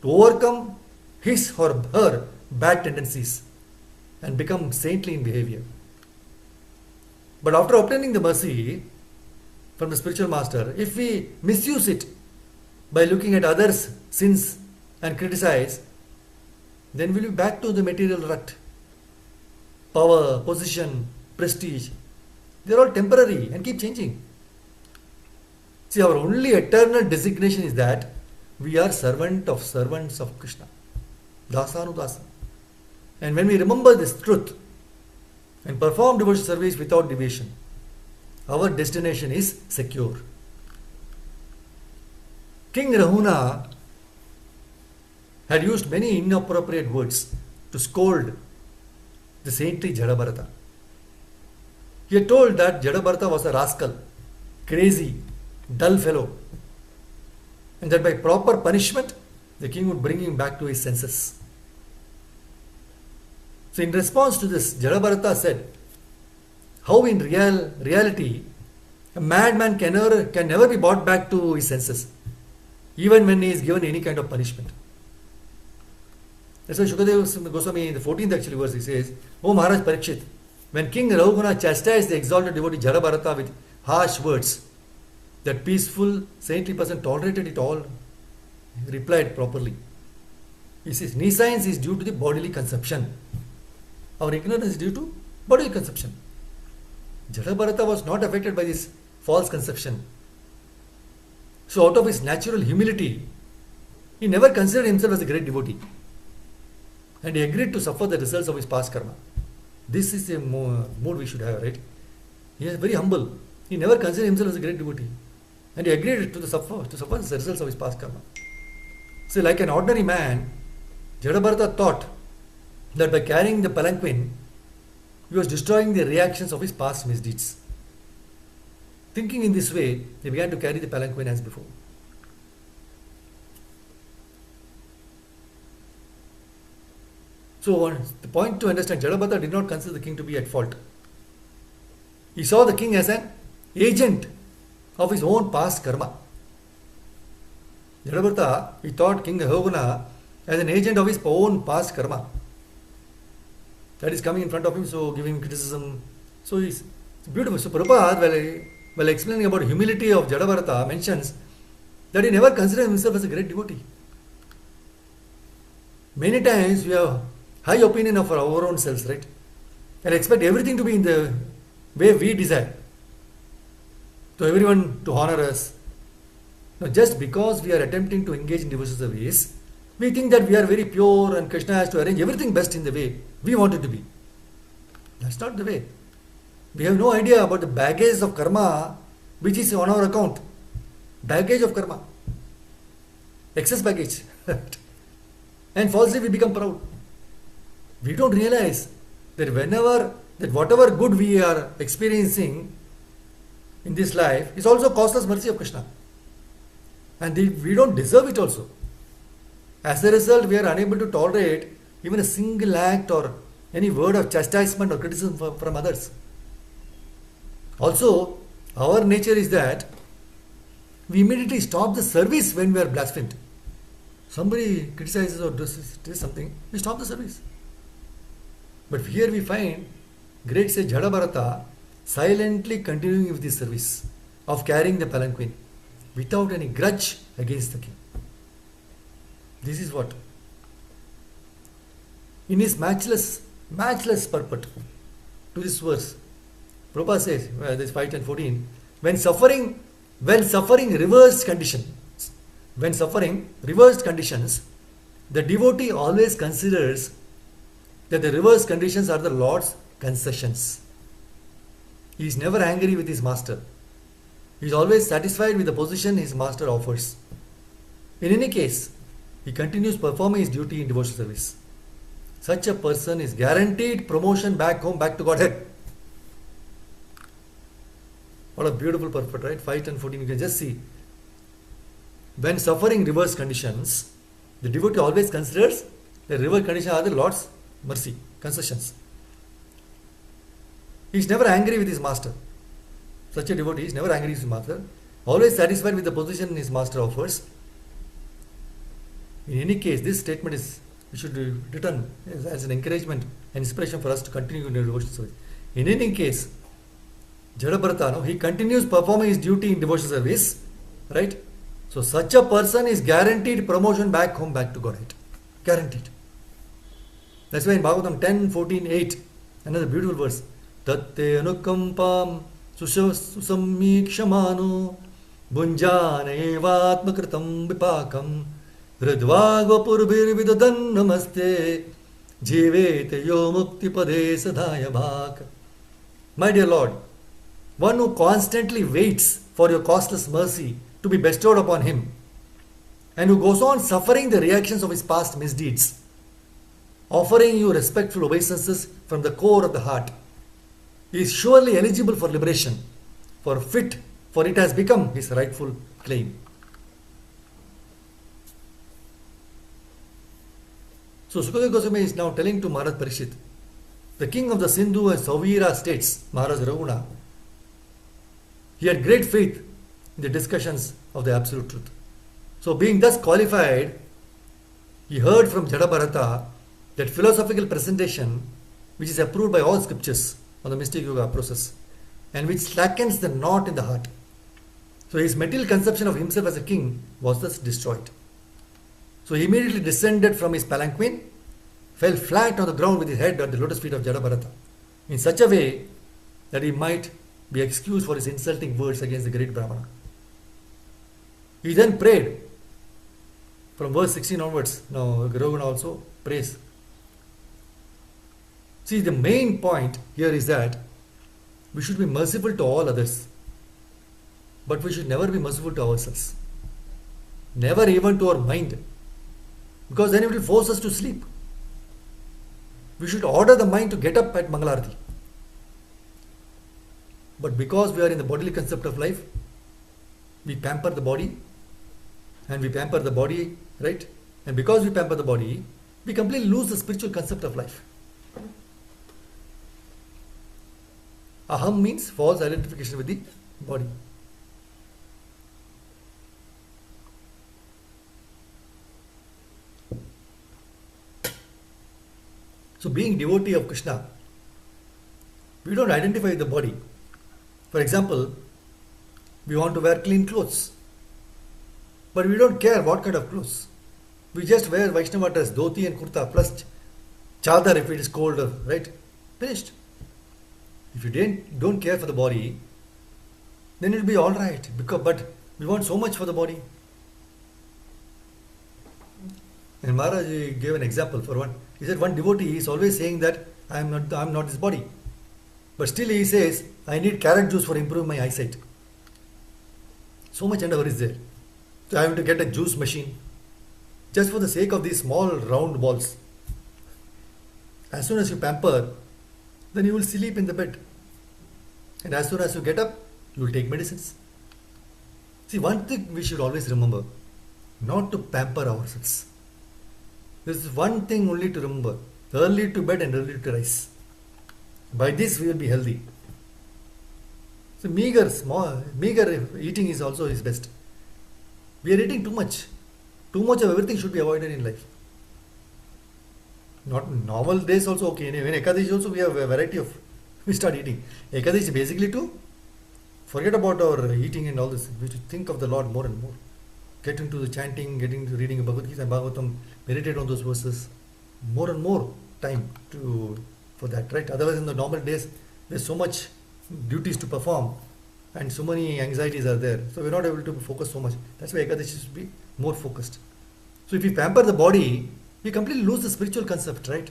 to overcome his or her bad tendencies and become saintly in behavior. But after obtaining the mercy from the spiritual master, if we misuse it by looking at others' sins and criticize, then we'll be back to the material rut. Power, position, prestige, they're all temporary and keep changing. See, our only eternal designation is that we are servants of Krishna. Dasanudasa. And when we remember this truth and perform devotional service without deviation, our destination is secure. King Rahuna had used many inappropriate words to scold the saintly Jadabharata. He had told that Jadabharata was a rascal, crazy, dull fellow, and that by proper punishment, the king would bring him back to his senses. So in response to this, Jadabharata said, how in reality, a madman can never be brought back to his senses, even when he is given any kind of punishment. That's why Shukadeva Goswami in the 14th actually verse he says, O Maharaj Parikshit, when King Raghugana chastised the exalted devotee Jadabharata with harsh words, that peaceful, saintly person tolerated it all, he replied properly. He says, nescience is due to the bodily consumption. Our ignorance is due to bodily consumption. Jadabharata was not affected by this false conception. So out of his natural humility, he never considered himself as a great devotee. And he agreed to suffer the results of his past karma. This is a mood we should have, right? He is very humble. He never considered himself as a great devotee. And he agreed to suffer the results of his past karma. So like an ordinary man, Jadabharata thought that by carrying the palanquin, he was destroying the reactions of his past misdeeds. Thinking in this way, he began to carry the palanquin as before. So the point to understand, Jadabharata did not consider the king to be at fault. He saw the king as an agent of his own past karma. Jadabharata, he thought King Raghugana as an agent of his own past karma. That is coming in front of him, so giving him criticism. So it's beautiful. So Prabhupada, while explaining about humility of Jadabharata, mentions that he never considered himself as a great devotee. Many times we have high opinion of our own selves, right? And expect everything to be in the way we desire. To everyone to honor us. Now, just because we are attempting to engage in devotional service, we think that we are very pure and Krishna has to arrange everything best in the way we want it to be. That's not the way. We have no idea about the baggage of karma which is on our account. Baggage of karma. Excess baggage. And falsely we become proud. We don't realize that whatever good we are experiencing in this life is also costless mercy of Krishna. And we don't deserve it also. As a result, we are unable to tolerate even a single act or any word of chastisement or criticism from others. Also, our nature is that we immediately stop the service when we are blasphemed. Somebody criticizes or does something, we stop the service. But here we find great sage Jadabharata silently continuing with this service of carrying the palanquin without any grudge against the king. This is what? In his matchless purport to this verse, Prabhupada says, this 5 and 14, when suffering reversed conditions, the devotee always considers that the reversed conditions are the Lord's concessions. He is never angry with his master. He is always satisfied with the position his master offers. In any case, he continues performing his duty in devotional service. Such a person is guaranteed promotion back home, back to Godhead. What a beautiful purport, right? 5, 10, 14, you can just see. When suffering reverse conditions, the devotee always considers the reverse condition are the Lord's mercy, concessions. He is never angry with his master. Such a devotee is never angry with his master, always satisfied with the position his master offers. In any case, this statement is, we should return as an encouragement and inspiration for us to continue in the devotional service. In any case, Jadabharata, he continues performing his duty in devotional service, right? So such a person is guaranteed promotion back home, back to Godhead. Guaranteed. That's why in Bhagavatam 10, 14, 8, another beautiful verse. Tatte anukampam susammikshamano bunjana evatmakritam vipakam hridvagvapurbhir vidadan namaste jivete yo mukti pade sadhaya bhak. My dear Lord, one who constantly waits for your costless mercy to be bestowed upon him and who goes on suffering the reactions of his past misdeeds, offering you respectful obeisances from the core of the heart, he is surely eligible for liberation, for it has become his rightful claim. So Sukadeva Goswami is now telling to Maharaj Parishit, the king of the Sindhu and Sauvira states, Maharaj Raghuna, he had great faith in the discussions of the absolute truth. So being thus qualified, he heard from Jadabharata that philosophical presentation which is approved by all scriptures on the mystic yoga process and which slackens the knot in the heart. So his material conception of himself as a king was thus destroyed. So he immediately descended from his palanquin, fell flat on the ground with his head at the lotus feet of Jadabharata in such a way that he might be excused for his insulting words against the great Brahmana. He then prayed from verse 16 onwards. Now Raghuna also prays. See, the main point here is that we should be merciful to all others, but we should never be merciful to ourselves. Never even to our mind, because then it will force us to sleep. We should order the mind to get up at Mangalarati. But because we are in the bodily concept of life, we pamper the body, and we pamper the body, right? And because we pamper the body, we completely lose the spiritual concept of life. Aham means false identification with the body. So being devotee of Krishna, we don't identify with the body. For example, we want to wear clean clothes, but we don't care what kind of clothes. We just wear Vaishnava dress, dhoti and kurta plus chadar if it is cold, right? Finished. If you don't care for the body, then it will be alright. But we want so much for the body. And Maharaj gave an example for one. He said one devotee is always saying that I am not this body. But still he says, I need carrot juice for improving my eyesight. So much endeavor is there. So I have to get a juice machine just for the sake of these small round balls. As soon as you pamper, then you will sleep in the bed. And as soon as you get up, you will take medicines. See, one thing we should always remember, not to pamper ourselves. There is one thing only to remember, early to bed and early to rise. By this we will be healthy. So meager eating is also his best. We are eating too much. Too much of everything should be avoided in life. Not normal days also okay. Even Ekadashi also we have a variety of, we start eating. Ekadashi basically to forget about our eating and all this. We should think of the Lord more and more. Get into the chanting, get into reading Bhagavad Gita and Bhagavatam, meditate on those verses. More and more time for that, right? Otherwise in the normal days, there's so much duties to perform and so many anxieties are there. So we're not able to focus so much. That's why Ekadashi should be more focused. So if we pamper the body, we completely lose the spiritual concept, right?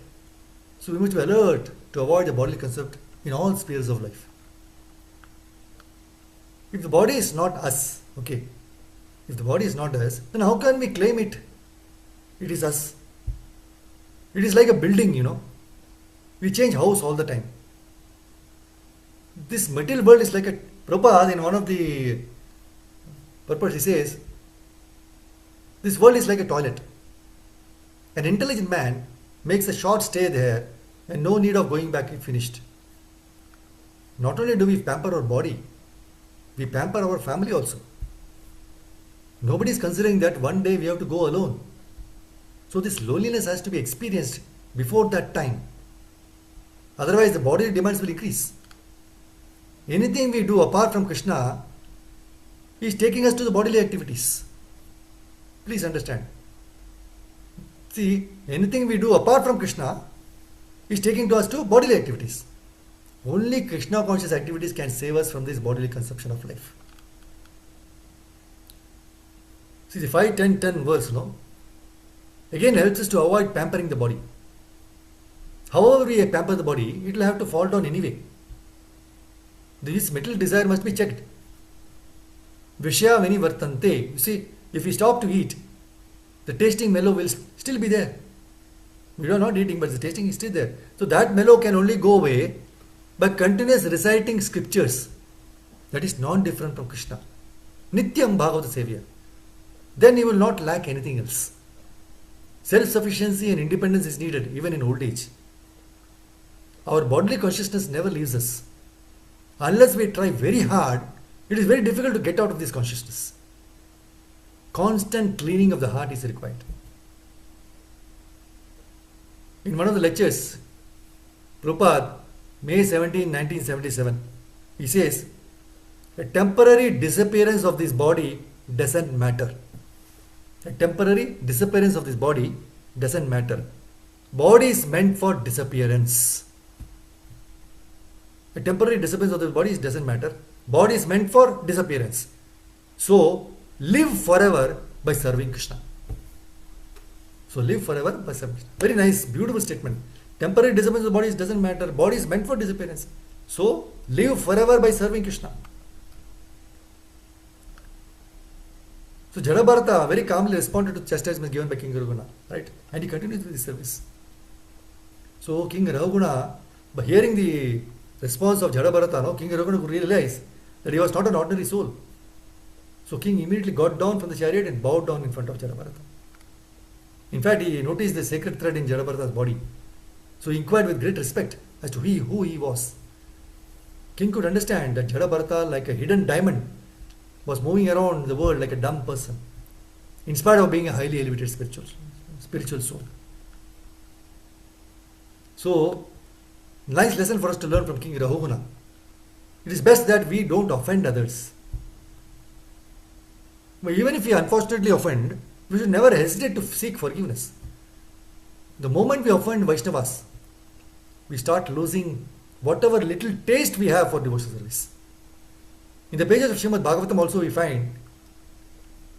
So we must be alert to avoid the bodily concept in all spheres of life. If the body is not us, okay, if the body is not us, then how can we claim it? It is us. It is like a building, We change house all the time. This material world is like a Prabhupada in one of the purpose he says, this world is like a toilet. An intelligent man makes a short stay there and no need of going back if finished. Not only do we pamper our body, we pamper our family also. Nobody is considering that one day we have to go alone. So this loneliness has to be experienced before that time. Otherwise the bodily demands will increase. Anything we do apart from Krishna is taking us to the bodily activities. Please understand. See, anything we do apart from Krishna is taking us to bodily activities. Only Krishna conscious activities can save us from this bodily consumption of life. See the 5-10-10 verse, again helps us to avoid pampering the body. However we pamper the body, it will have to fall down anyway. This material desire must be checked. Vishya veni vartante. You see, if we stop to eat, the tasting mellow will still be there. We are not eating, but the tasting is still there. So that mellow can only go away by continuous reciting scriptures. That is non-different from Krishna. Nityam Bhagavata Sevya. Then you will not lack anything else. Self-sufficiency and independence is needed even in old age. Our bodily consciousness never leaves us. Unless we try very hard, it is very difficult to get out of this consciousness. Constant cleaning of the heart is required. In one of the lectures, Prabhupada, May 17, 1977, he says, a temporary disappearance of this body doesn't matter. A temporary disappearance of this body doesn't matter. Body is meant for disappearance. A temporary disappearance of the body doesn't matter. Body is meant for disappearance. So, live forever by serving Krishna. So, live forever by serving Krishna. Very nice, beautiful statement. Temporary disappearance of the body doesn't matter. Body is meant for disappearance. So, live forever by serving Krishna. So, Jada Bharata very calmly responded to chastisement given by King Raghuguna. Right? And he continues with his service. So, King Raghuguna, by hearing the response of Jada Bharata, King Raghugana could realize that he was not an ordinary soul. So King immediately got down from the chariot and bowed down in front of Jada Bharata. In fact, he noticed the sacred thread in Jada Bharata's body. So he inquired with great respect as to who he was. King could understand that Jada Bharata, like a hidden diamond, was moving around the world like a dumb person, in spite of being a highly elevated spiritual soul. So, nice lesson for us to learn from King Raghugana. It is best that we don't offend others. But even if we unfortunately offend, we should never hesitate to seek forgiveness. The moment we offend Vaishnavas, we start losing whatever little taste we have for devotional service. In the pages of Srimad Bhagavatam also we find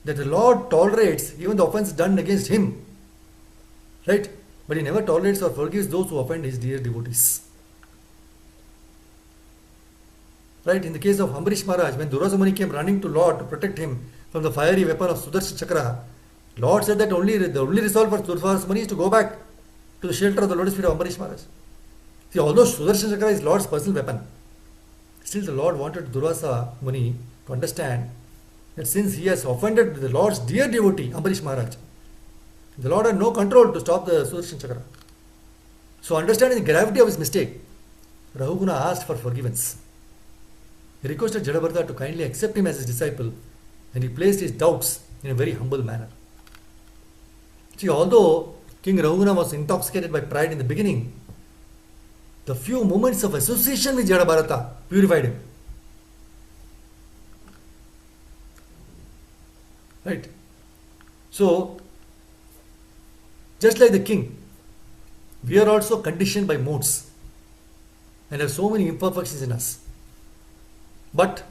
that the Lord tolerates even the offense done against him. Right? But he never tolerates or forgives those who offend his dear devotees. Right? In the case of Ambarish Maharaj, when Durvasa Muni came running to Lord to protect him from the fiery weapon of Sudarshan Chakra, Lord said that the only resolve for Durvasa Muni is to go back to the shelter of the lotus feet of Ambarish Maharaj. See, although Sudarshan Chakra is Lord's personal weapon, still the Lord wanted Durvasa Muni to understand that since he has offended the Lord's dear devotee, Ambarish Maharaj, the Lord had no control to stop the Sudarshan Chakra. So understanding the gravity of his mistake, Raghugana asked for forgiveness. He requested Jada Bharata to kindly accept him as his disciple, and he placed his doubts in a very humble manner. See, although King Raghugana was intoxicated by pride in the beginning, the few moments of association with Jada Bharata purified him. Right? So, just like the king, we are also conditioned by modes and have so many imperfections in us. But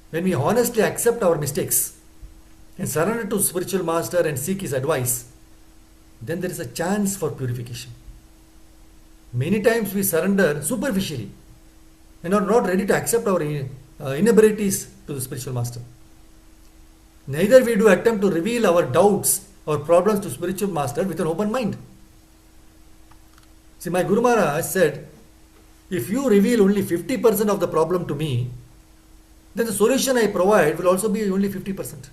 when we honestly accept our mistakes and surrender to spiritual master and seek his advice, then there is a chance for purification. Many times we surrender superficially and are not ready to accept our inabilities to the spiritual master. Neither we do attempt to reveal our doubts or problems to spiritual master with an open mind. See, my Guru Maharaj said, if you reveal only 50% of the problem to me, then the solution I provide will also be only 50%.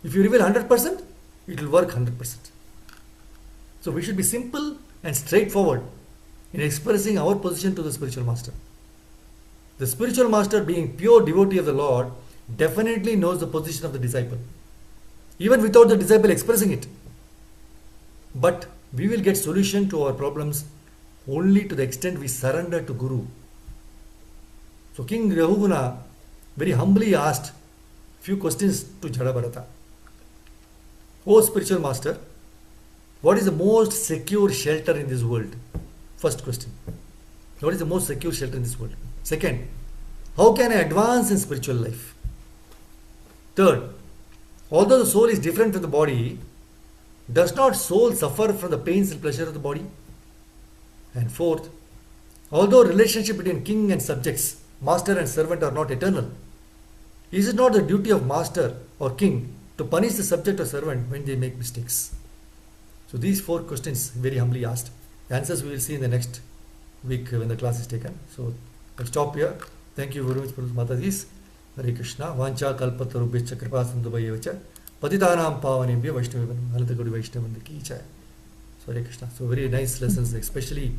If you reveal 100%, it will work 100%. So we should be simple and straightforward in expressing our position to the spiritual master. The spiritual master, being pure devotee of the Lord, definitely knows the position of the disciple, even without the disciple expressing it. But we will get solution to our problems only to the extent we surrender to Guru. So King Rahuguna very humbly asked few questions to Jadabharata. O spiritual master, what is the most secure shelter in this world? First question. What is the most secure shelter in this world? Second, how can I advance in spiritual life? Third, although the soul is different from the body, does not soul suffer from the pains and pleasure of the body? And fourth, although relationship between king and subjects, master and servant are not eternal, is it not the duty of master or king to punish the subject or servant when they make mistakes? So these four questions very humbly asked. The answers we will see in the next week when the class is taken. So I'll stop here. Thank you very much for Matajis. Hare Krishna. Vancha kalpatarubhyacha kripa sindhubhayavacha patitanam pavanebhyo vaishnavibhyo Anantaguru Vaishnavanda ki jai. So Hare Krishna. So very nice lessons, especially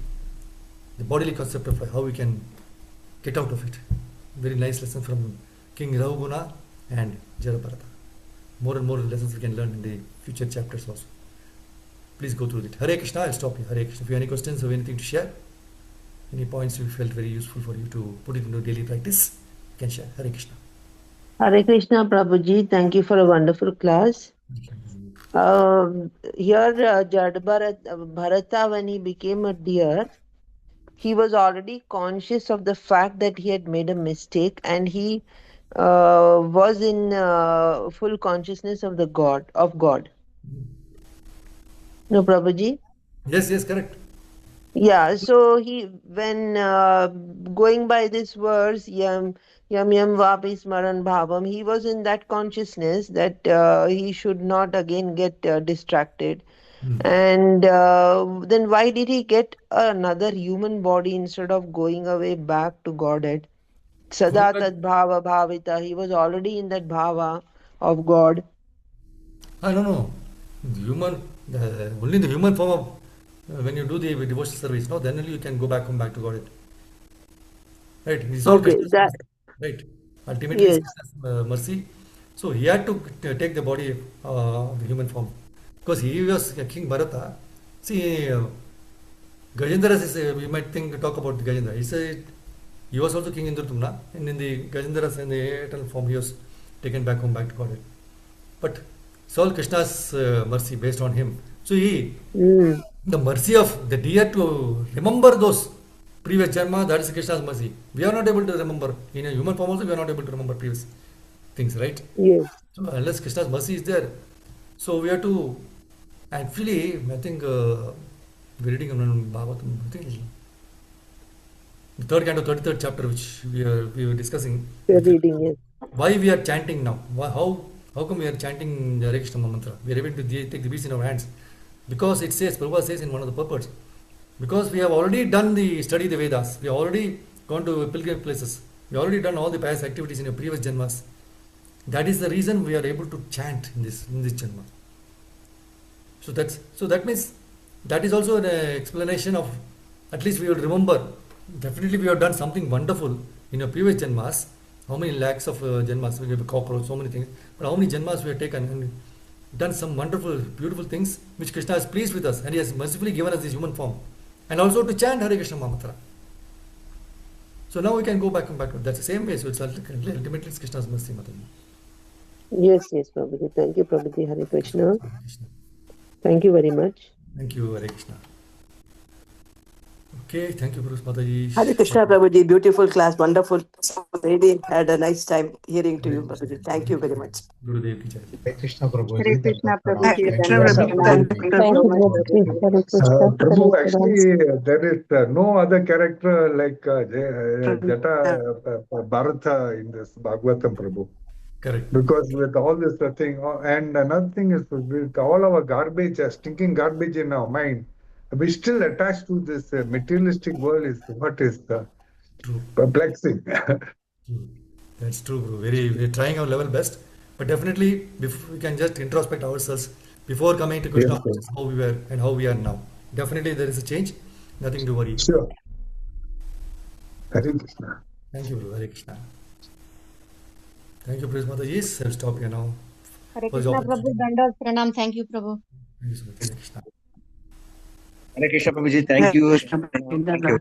the bodily concept of how we can get out of it. Very nice lesson from King Rahuguna and Jadabharata. More and more lessons we can learn in the future chapters also. Please go through it. Hare Krishna. I'll stop here. Hare Krishna. If you have any questions or anything to share, any points you felt very useful for you to put it into daily practice, you can share. Hare Krishna. Hare Krishna, Prabhuji. Thank you for a wonderful class. Here, Bharata, when he became a deer, he was already conscious of the fact that he had made a mistake, and he was in full consciousness of God. No, Prabhuji? Yes, correct. Yeah, so when going by this verse, yam vapi smaran bhavam, he was in that consciousness that he should not again get distracted. And then why did he get another human body instead of going away back to Godhead? Sada tad bhava bhavita, he was already in that bhava of God. No. Only in the human form of when you do the devotional service, no, then only you can go back to God. Right? It's all Okay, Krishna's that mercy. Right? Ultimately, yes. it's Krishna's mercy. So he had to take the body the human form because he was King Bharata. See, Gajendra is we might talk about Gajendra. He said he was also King Indratumna, and in the Gajendra's in the eternal form he was taken back to God. But it's all Krishna's mercy based on him. So the mercy of the deer to remember those previous janma, that is Krishna's mercy. We are not able to remember. In a human form also, we are not able to remember previous things, right? Yes. So unless Krishna's mercy is there, so we have to actually, I think we're reading on Bhagavatam, I think the third canto, 33rd chapter, which we were discussing. You're reading, yes. Why we are chanting now? How come we are chanting the Hare Krishna mantra? We are able to take the beads in our hands. Because it says, Prabhupada says in one of the purports, because we have already done the study the Vedas, we have already gone to pilgrim places, we have already done all the pious activities in your previous janmas. That is the reason we are able to chant in this janma. So that means that is also an explanation of, at least we will remember, definitely we have done something wonderful in your previous janmas. How many lakhs of janmas, we have cockroach, so many things, but how many janmas we have taken and done some wonderful, beautiful things which Krishna is pleased with us and he has mercifully given us this human form. And also to chant Hare Krishna Mantra. So now we can go back and back. That's the same way. So it's ultimately it's Krishna's mercy, Mataji. Yes, Prabhuji. Thank you, Prabhuji. Hare Krishna. Thank you very much. Thank you, Hare Krishna. Okay, thank you, Bruce Mataji. Hare Krishna, Prabhuji. Beautiful class, wonderful. Really had a nice time hearing to you, Prabhuji. Thank you very much. Gurudev ki jai. Hare Krishna Hare Prabhuji, Krishna Dandavat Hare Pranam. Prabhuji, Thank Krishna, you Dandavat so Prabhu. much. Pranam. Thank Gurudev. you Thank so you, much, Bhakti. Prabhuji. Hare Krishna, Hare Prabhu, Krishna. actually, there is no other character like Jata Bharata in this Bhagavatam, Prabhu. Correct. Because with all this thing, and another thing is with all our garbage, stinking garbage in our mind, we still attached to this materialistic world is what is True. perplexing. True. That's true, bro. We're trying our level best, but definitely, before we can just introspect ourselves before coming to Yes, Krishna sir. consciousness, how we were and how we are now. Definitely, there is a change. Nothing to worry. Sure. Hare Krishna. Thank you, bro. Hare Krishna. Thank you, Praise Mataji. Yes, I'll stop here now Hare for the Krishna, Prabhu. opportunity. Dandavat Pranam. Thank you, Prabhu. Thank you so much. Hare Krishna. Hare Krishna Prabhuji, thank Hare you. Krishna, Thank you. Prabhuji.